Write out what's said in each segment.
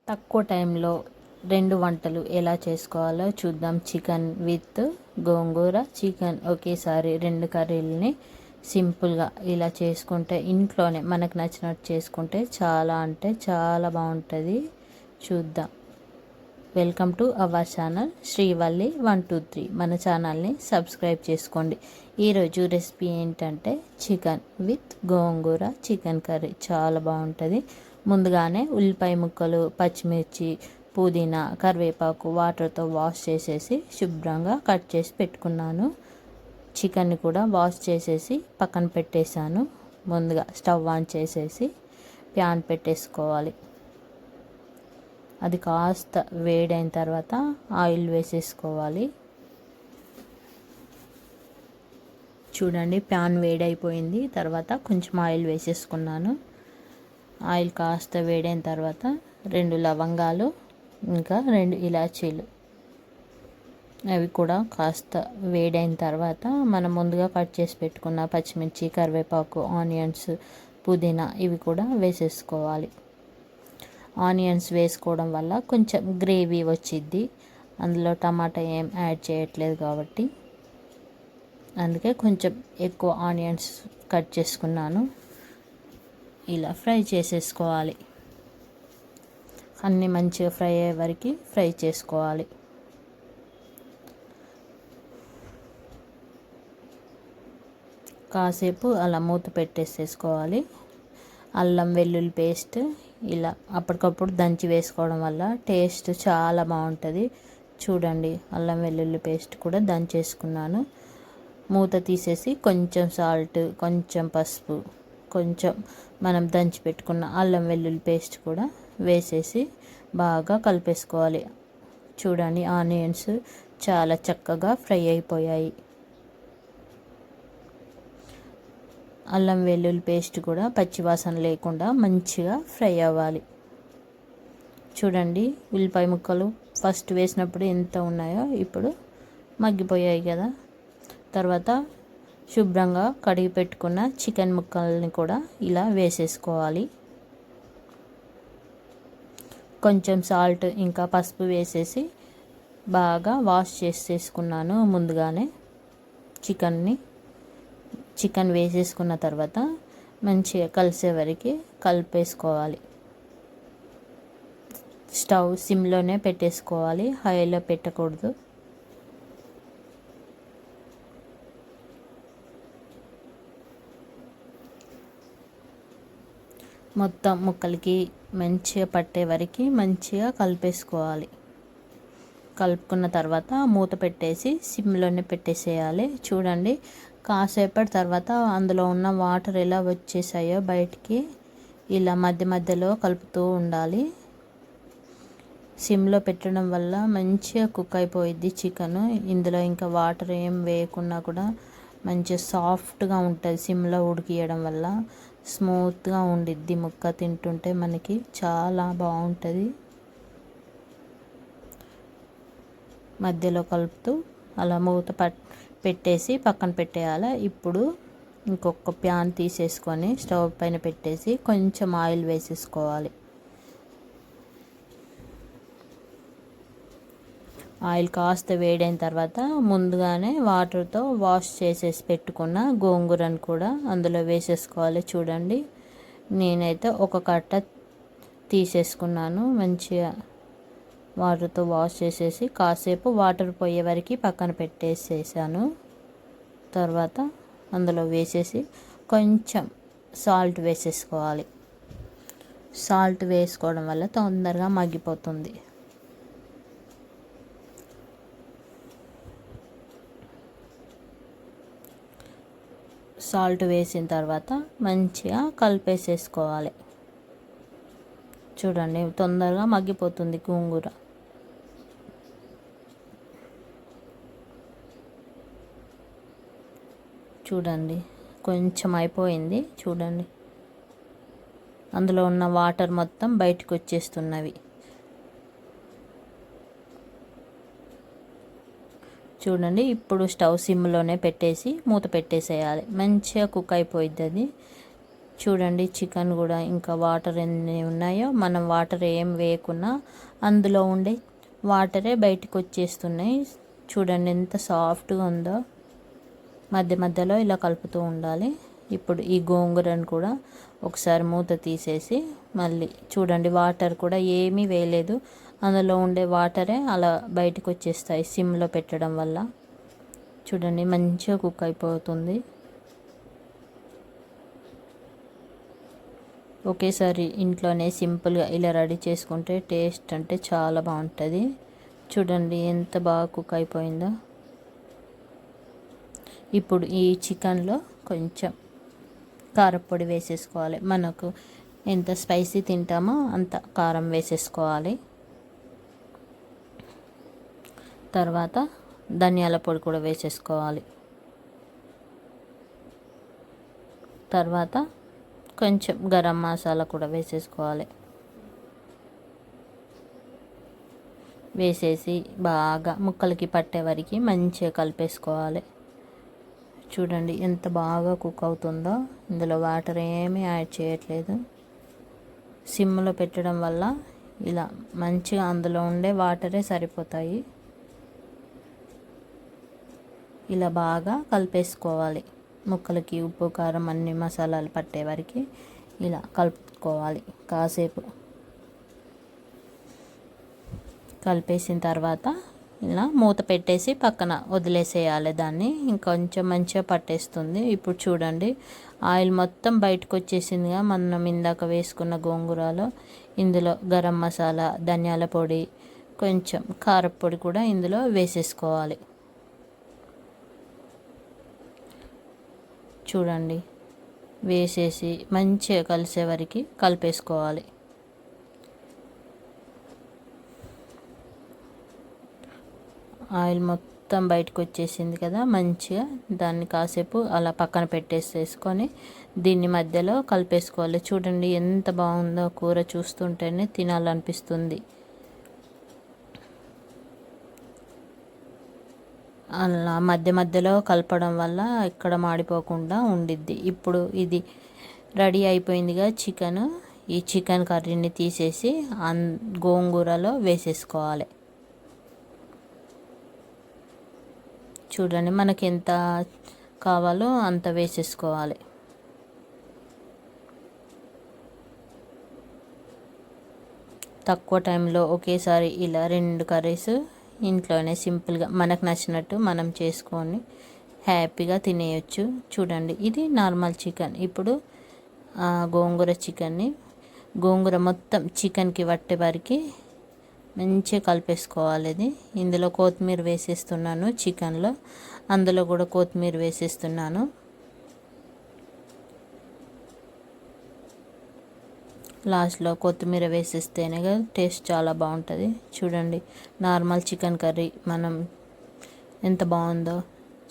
తక్కువ టైంలో 2 వంటలు ఎలా చేసుకోవాలో చూద్దాం. చికెన్ విత్ గోంగూర, చికెన్ ఒకేసారి 2 కర్రీలని సింపుల్గా ఇలా చేసుకుంటే, ఇంట్లోనే మనకు నచ్చినట్టు చేసుకుంటే చాలా అంటే చాలా బాగుంటుంది. చూద్దాం. Welcome to our channel Srivalli 123. మన ఛానల్ని సబ్స్క్రైబ్ చేసుకోండి. ఈరోజు రెసిపీ ఏంటంటే chicken with gongura chicken curry. చాలా బాగుంటుంది. ముందుగానే ఉల్లిపాయ ముక్కలు, పచ్చిమిర్చి, పుదీనా, కరివేపాకు వాటర్తో వాష్ చేసేసి శుభ్రంగా కట్ చేసి పెట్టుకున్నాను. చికెన్ని కూడా వాష్ చేసేసి పక్కన పెట్టేశాను. ముందుగా స్టవ్ ఆన్ చేసేసి ప్యాన్ పెట్టేసుకోవాలి. అది కాస్త వేడైన తర్వాత ఆయిల్ వేసేసుకోవాలి. చూడండి, ప్యాన్ వేడైపోయింది. తర్వాత కొంచెం ఆయిల్ వేసేసుకున్నాను. ఆయిల్ కాస్త వేడైన తర్వాత 2 లవంగాలు, ఇంకా 2 ఇలాచీలు, అవి కూడా కాస్త వేడైన తర్వాత మనం ముందుగా కట్ చేసి పెట్టుకున్న పచ్చిమిర్చి, కరివేపాకు, ఆనియన్స్, పుదీనా ఇవి కూడా వేసేసుకోవాలి. ఆనియన్స్ వేసుకోవడం వల్ల కొంచెం గ్రేవీ వచ్చిద్ది. అందులో టమాటా ఏం యాడ్ చేయట్లేదు కాబట్టి అందుకే కొంచెం ఎక్కువ ఆనియన్స్ కట్ చేసుకున్నాను. ఇలా ఫ్రై చేసేసుకోవాలి. అన్నీ మంచిగా ఫ్రై అయ్యే వరకు ఫ్రై చేసుకోవాలి. కాసేపు అలా మూత పెట్టేసేసుకోవాలి. అల్లం వెల్లుల్లి పేస్ట్ ఇలా అప్పటికప్పుడు దంచి వేసుకోవడం వల్ల టేస్ట్ చాలా బాగుంటుంది. చూడండి, అల్లం వెల్లుల్లి పేస్ట్ కూడా దంచేసుకున్నాను. మూత తీసేసి కొంచెం సాల్ట్, కొంచెం పసుపు, కొంచెం మనం దంచి పెట్టుకున్న అల్లం వెల్లుల్లి పేస్ట్ కూడా వేసేసి బాగా కలిపేసుకోవాలి. చూడండి, ఆనియన్స్ చాలా చక్కగా ఫ్రై అయిపోయాయి. అల్లం వెల్లుల్లి పేస్ట్ కూడా పచ్చివాసన లేకుండా మంచిగా ఫ్రై అవ్వాలి. చూడండి, ఉల్లిపాయ ముక్కలు ఫస్ట్ వేసినప్పుడు ఎంత ఉన్నాయో ఇప్పుడు మగ్గిపోయాయి కదా. తర్వాత శుభ్రంగా కడిగి పెట్టుకున్న చికెన్ ముక్కల్ని కూడా ఇలా వేసేసుకోవాలి. కొంచెం సాల్ట్ ఇంకా పసుపు వేసేసి బాగా వాష్ చేసేసుకున్నాను ముందుగానే. చికెన్ వేసేసుకున్న తర్వాత మంచిగా కలిసే వరకు కలిపేసుకోవాలి. స్టవ్ సిమ్లోనే పెట్టేసుకోవాలి, హైలో పెట్టకూడదు. మొత్తం ముక్కలకి మంచిగా పట్టే వరకు మంచిగా కలిపేసుకోవాలి. కలుపుకున్న తర్వాత మూత పెట్టేసి సిమ్లోనే పెట్టేసేయాలి. చూడండి, కాసేపటి తర్వాత అందులో ఉన్న వాటర్ ఎలా వచ్చేసాయో బయటికి. ఇలా మధ్య మధ్యలో కలుపుతూ ఉండాలి. సిమ్లో పెట్టడం వల్ల మంచిగా కుక్ అయిపోయిద్ది చికెన్. ఇందులో ఇంకా వాటర్ ఏం వేయకున్నా కూడా మంచిగా సాఫ్ట్గా ఉంటుంది. సిమ్లో ఉడికియడం వల్ల స్మూత్గా ఉండిద్ది. ముక్క తింటుంటే మనకి చాలా బాగుంటుంది. మధ్యలో కలుపుతూ అలా మూత పెట్టేసి పక్కన పెట్టేయాలి. ఇప్పుడు ఇంకొక ప్యాన్ తీసేసుకొని స్టవ్ పైన పెట్టేసి కొంచెం ఆయిల్ వేసేసుకోవాలి. ఆయిల్ కాస్త వేడైన తర్వాత ముందుగానే వాటర్తో వాష్ చేసేసి పెట్టుకున్న గోంగూరను కూడా అందులో వేసేసుకోవాలి. చూడండి, నేనైతే ఒక కట్ట తీసేసుకున్నాను. మంచిగా వాటర్తో వాష్ చేసేసి కాసేపు వాటర్ పోయే వరకు పక్కన పెట్టేసేసాను. తర్వాత అందులో వేసేసి కొంచెం సాల్ట్ వేసేసుకోవాలి. సాల్ట్ వేసుకోవడం వల్ల తొందరగా మగ్గిపోతుంది. సాల్ట్ వేసిన తర్వాత మంచిగా కలిపేసేసుకోవాలి. చూడండి, తొందరగా మగ్గిపోతుంది గోంగూర. చూడండి, కొంచెం అయిపోయింది. చూడండి, అందులో ఉన్న వాటర్ మొత్తం బయటకు వచ్చేస్తున్నవి. చూడండి, ఇప్పుడు స్టవ్ సిమ్లోనే పెట్టేసి మూత పెట్టేసేయాలి. మంచిగా కుక్ అయిపోయిద్ది. అది చూడండి చికెన్ కూడా ఇంకా వాటర్ ఎన్ని ఉన్నాయో మనం వాటర్ ఏం వేయకున్నా అందులో ఉండే వాటరే బయటకు వచ్చేస్తున్నాయి. చూడండి ఎంత సాఫ్ట్గా ఉందో. మధ్య మధ్యలో ఇలా కలుపుతూ ఉండాలి. ఇప్పుడు ఈ గోంగూరను కూడా ఒకసారి మూత తీసేసి మళ్ళీ చూడండి వాటర్ కూడా ఏమీ వేయలేదు, అందులో ఉండే వాటరే అలా బయటకు వచ్చేస్తాయి సిమ్లో పెట్టడం వల్ల. చూడండి మంచిగా కుక్ అయిపోతుంది. ఒకేసారి ఇంట్లోనే సింపుల్గా ఇలా రెడీ చేసుకుంటే టేస్ట్ అంటే చాలా బాగుంటుంది. చూడండి ఎంత బాగా కుక్ అయిపోయిందో. ఇప్పుడు ఈ చికెన్లో కొంచెం కారపొడి వేసేసుకోవాలి. మనకు ఎంత స్పైసీ తింటామో అంత కారం వేసేసుకోవాలి. తర్వాత ధనియాల పొడి కూడా వేసేసుకోవాలి. తర్వాత కొంచెం గరం మసాలా కూడా వేసేసుకోవాలి. వేసేసి బాగా ముక్కలకి పట్టే వరకు మంచిగా కలిపేసుకోవాలి. చూడండి ఎంత బాగా కుక్ అవుతుందో. ఇందులో వాటర్ ఏమీ యాడ్ చేయట్లేదు. సిమ్లో పెట్టడం వల్ల ఇలా మంచిగా అందులో ఉండే వాటరే సరిపోతాయి. ఇలా బాగా కలిపేసుకోవాలి. ముక్కలకి ఉప్పు కారం అన్ని మసాలాలు పట్టే వరకు ఇలా కలుపుకోవాలి. కాసేపు కలిపేసిన తర్వాత ఇలా మూత పెట్టేసి పక్కన వదిలేసేయాలి దాన్ని. ఇంకొంచెం మంచిగా పట్టేస్తుంది. ఇప్పుడు చూడండి ఆయిల్ మొత్తం బయటకు వచ్చేసిందిగా. మనం ఇందాక వేసుకున్న గోంగూరలో ఇందులో గరం మసాలా, ధనియాల పొడి, కొంచెం కారపొడి కూడా ఇందులో వేసేసుకోవాలి. చూడండి వేసేసి మంచిగా కలిసే వరకు కలిపేసుకోవాలి. ఆయిల్ మొత్తం బయటకు వచ్చేసింది కదా, మంచిగా దాన్ని కాసేపు అలా పక్కన పెట్టేసేసుకొని దీన్ని మధ్యలో కలిపేసుకోవాలి. చూడండి ఎంత బాగుందో కూర, చూస్తుంటేనే తినాలనిపిస్తుంది. అలా మధ్య మధ్యలో కలపడం వల్ల ఎక్కడ మాడిపోకుండా ఉండిద్ది. ఇప్పుడు ఇది రెడీ అయిపోయిందిగా చికెన్. ఈ చికెన్ కర్రీని తీసేసి గోంగూరలో వేసేసుకోవాలి. చూడండి మనకి ఎంత కావాలో అంత వేసేసుకోవాలి. తక్కువ టైంలో ఒకేసారి ఇలా 2 కర్రీస్ ఇంట్లోనే సింపుల్గా మనకు నచ్చినట్టు మనం చేసుకొని హ్యాపీగా తినేయచ్చు. చూడండి ఇది నార్మల్ చికెన్. ఇప్పుడు గోంగూర చికెన్ని గోంగూర మొత్తం చికెన్కి పట్టే వరకు మంచిగా కలిపేసుకోవాలి. ఇది ఇందులో కొత్తిమీర వేసేస్తున్నాను. చికెన్లో అందులో కూడా కొత్తిమీర వేసేస్తున్నాను. లాస్ట్లో కొత్తిమీర వేసేస్తేనే కదా టేస్ట్ చాలా బాగుంటుంది. చూడండి నార్మల్ చికెన్ కర్రీ మనం ఎంత బాగుందో,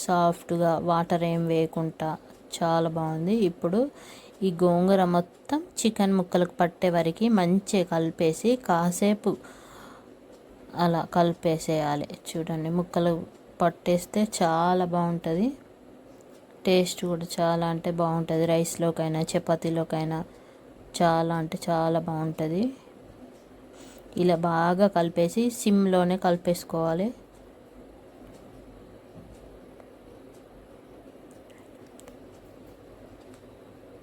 సాఫ్ట్గా వాటర్ ఏం వేయకుండా చాలా బాగుంది. ఇప్పుడు ఈ గోంగూర మొత్తం చికెన్ ముక్కలకు పట్టే వరకు మంచిగా కలిపేసి కాసేపు అలా కలిపేసేయాలి. చూడండి ముక్కలు పట్టేస్తే చాలా బాగుంటుంది. టేస్ట్ కూడా చాలా అంటే బాగుంటుంది. రైస్లోకైనా చపాతీలోకైనా చాలా అంటే చాలా బాగుంటుంది. ఇలా బాగా కలిపేసి సిమ్లోనే కలిపేసుకోవాలి.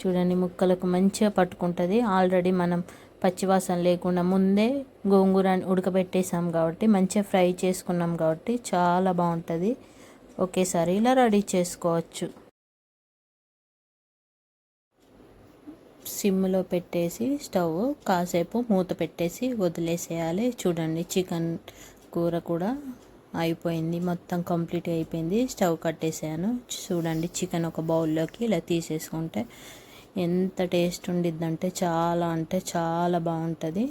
చూడండి ముక్కలకు మంచిగా పట్టుకుంటుంది. ఆల్రెడీ మనం పచ్చివాసన లేకుండా ముందే గోంగూరని ఉడకబెట్టేసాం కాబట్టి, మంచిగా ఫ్రై చేసుకున్నాం కాబట్టి చాలా బాగుంటుంది. ఒకేసారి ఇలా రెడీ చేసుకోవచ్చు. సిమ్లో పెట్టేసి స్టవ్ కాసేపు మూత పెట్టేసి వదిలేసేయాలి. చూడండి చికెన్ కూర కూడా అయిపోయింది, మొత్తం కంప్లీట్ అయిపోయింది. స్టవ్ కట్టేసాను. చూడండి చికెన్ ఒక బౌల్లోకి ఇలా తీసేసుకుంటే ఎంత టేస్ట్ ఉండిద్దంటే చాలా అంటే చాలా బాగుంటుంది.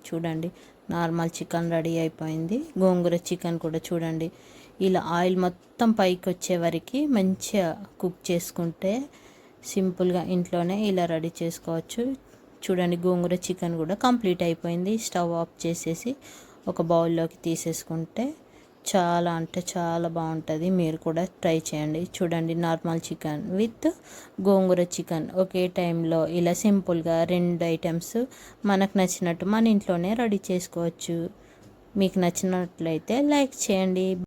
చూడండి నార్మల్ చికెన్ రెడీ అయిపోయింది. గోంగూర చికెన్ కూడా చూడండి ఇలా ఆయిల్ మొత్తం పైకి వచ్చే వరకు మంచిగా కుక్ చేసుకుంటే సింపుల్గా ఇంట్లోనే ఇలా రెడీ చేసుకోవచ్చు. చూడండి గోంగూర చికెన్ కూడా కంప్లీట్ అయిపోయింది. స్టవ్ ఆఫ్ చేసేసి ఒక బౌల్లోకి తీసేసుకుంటే చాలా అంటే చాలా బాగుంటుంది. మీరు కూడా ట్రై చేయండి. చూడండి, normal chicken with gongura chicken ఒకే టైంలో ఇలా సింపుల్గా 2 ఐటమ్స్ మనకు నచ్చినట్టు మన ఇంట్లోనే రెడీ చేసుకోవచ్చు. మీకు నచ్చినట్లయితే లైక్ చేయండి.